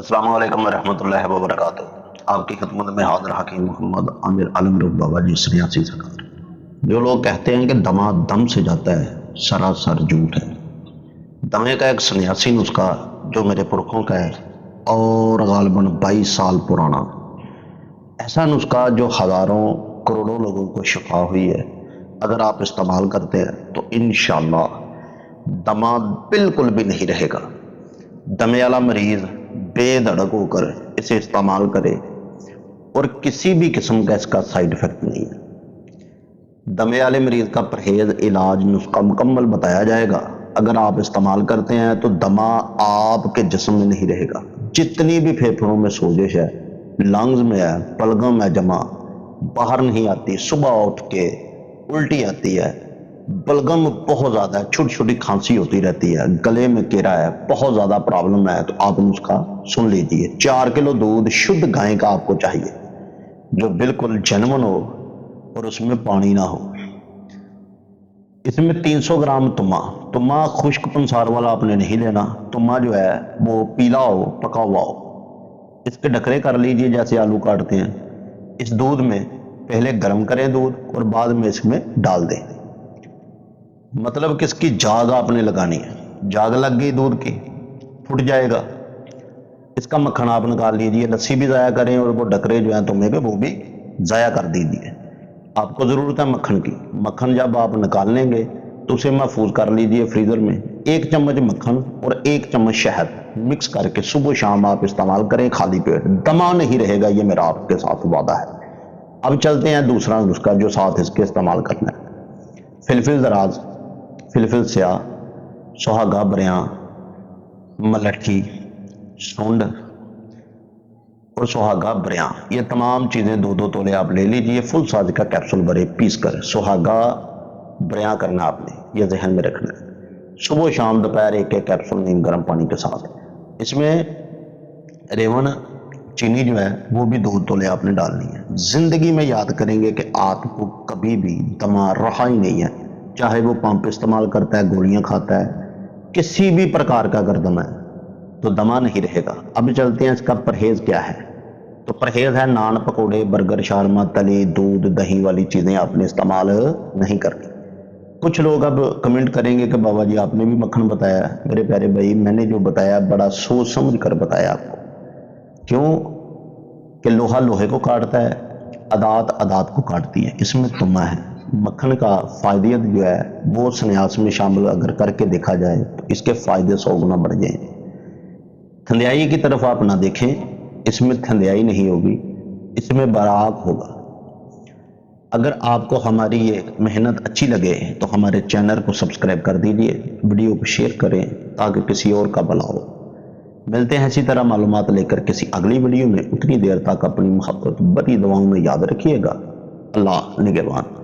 السلام علیکم ورحمۃ اللہ وبرکاتہ۔ آپ کی خدمت میں حاضر حکیم محمد عامر عالم رب بابا جی سنیاسی سرکار۔ جو لوگ کہتے ہیں کہ دما دم سے جاتا ہے، سراسر جھوٹ ہے۔ دمے کا ایک سنیاسی نسخہ جو میرے پرکھوں کا ہے اور غالباً 22 سال پرانا، ایسا نسخہ جو ہزاروں کروڑوں لوگوں کو شفا ہوئی ہے، اگر آپ استعمال کرتے ہیں تو انشاءاللہ دما بالکل بھی نہیں رہے گا۔ دمے والا مریض بے دھڑک ہو کر اسے استعمال کرے اور کسی بھی قسم کا اس کا سائیڈ افیکٹ نہیں ہے۔ دمے والے مریض کا پرہیز، علاج، نسخہ مکمل بتایا جائے گا۔ اگر آپ استعمال کرتے ہیں تو دمہ آپ کے جسم میں نہیں رہے گا۔ جتنی بھی پھیپھڑوں میں سوزش ہے، لنگز میں ہے، بلغم ہے جمع، باہر نہیں آتی، صبح اٹھ کے الٹی آتی ہے، بلغم بہت زیادہ ہے، چھوٹی چھوٹی کھانسی ہوتی رہتی ہے، گلے میں کیڑا ہے، بہت زیادہ پرابلم ہے، تو آپ نسخہ سن لیجئے۔ 4 کلو دودھ شدھ گائے کا آپ کو چاہیے، جو بالکل جنون ہو اور اس میں پانی نہ ہو۔ اس میں 300 گرام تما خشک پنسار والا آپ نے نہیں لینا۔ تما جو ہے وہ پیلا ہو، پکا ہوا ہو۔ اس کے ڈھکرے کر لیجئے جیسے آلو کاٹتے ہیں۔ اس دودھ میں پہلے گرم کریں دودھ اور بعد میں اس میں ڈال دیں۔ مطلب کہ اس کی جاگ آپ نے لگانی ہے۔ جاگ لگ گئی دودھ کی، پھٹ جائے گا۔ اس کا مکھن آپ نکال لیجئے، لسی بھی ضائع کریں اور وہ ڈکرے جو ہیں تمے کے وہ بھی ضائع کر دیجئے۔ آپ کو ضرورت ہے مکھن کی۔ مکھن جب آپ نکال لیں گے تو اسے محفوظ کر لیجئے فریزر میں۔ 1 چمچ مکھن اور 1 چمچ شہد مکس کر کے صبح شام آپ استعمال کریں خالی پیٹ۔ دمہ نہیں رہے گا، یہ میرا آپ کے ساتھ وعدہ ہے۔ اب چلتے ہیں دوسرا نسخہ جو ساتھ اس کے استعمال کرنا ہے۔ فلفل دراز، فلفل سیاہ، سہاگا بریاں، ملٹھی، سونڈ اور سہاگا بریاں، یہ تمام چیزیں 2-2 تولے آپ لے لیجئے۔ فل سائز کا کیپسول بھرے پیس کر سہاگا بریاں کرنا آپ نے، یہ ذہن میں رکھنا ہے۔ صبح شام دوپہر 1-1 کیپسول نیم گرم پانی کے ساتھ۔ اس میں ریون چینی جو ہے وہ بھی 2 تولے آپ نے ڈالنی ہے۔ زندگی میں یاد کریں گے کہ آپ کو کبھی بھی دمہ رہا ہی نہیں ہے، چاہے وہ پمپ استعمال کرتا ہے، گولیاں کھاتا ہے، کسی بھی پرکار کا اگر دمہ ہے تو دمہ نہیں رہے گا۔ اب چلتے ہیں اس کا پرہیز کیا ہے۔ تو پرہیز ہے نان، پکوڑے، برگر، شارما، تلی، دودھ، دہی والی چیزیں آپ نے استعمال نہیں کرنی۔ کچھ لوگ اب کمنٹ کریں گے کہ بابا جی آپ نے بھی مکھن بتایا ہے۔ میرے پیارے بھائی، میں نے جو بتایا بڑا سوچ سمجھ کر بتایا آپ کو۔ کیوں کہ لوہا لوہے کو کاٹتا ہے، عدات عدات کو کاٹتی ہے۔ اس میں تمہ ہے۔ مکھن کا فائدیت جو ہے وہ سنیاس میں شامل اگر کر کے دیکھا جائے تو اس کے فائدے 100 گنا بڑھ جائیں۔ تھندیائی کی طرف آپ نہ دیکھیں، اس میں تھندیائی نہیں ہوگی، اس میں براق ہوگا۔ اگر آپ کو ہماری یہ محنت اچھی لگے تو ہمارے چینل کو سبسکرائب کر دیجئے، ویڈیو کو شیئر کریں تاکہ کسی اور کا بھلا ہو۔ ملتے ہیں اسی طرح معلومات لے کر کسی اگلی ویڈیو میں۔ اتنی دیر تک اپنی محبت بڑی دعاؤں میں یاد رکھیے گا۔ اللہ نگہبان۔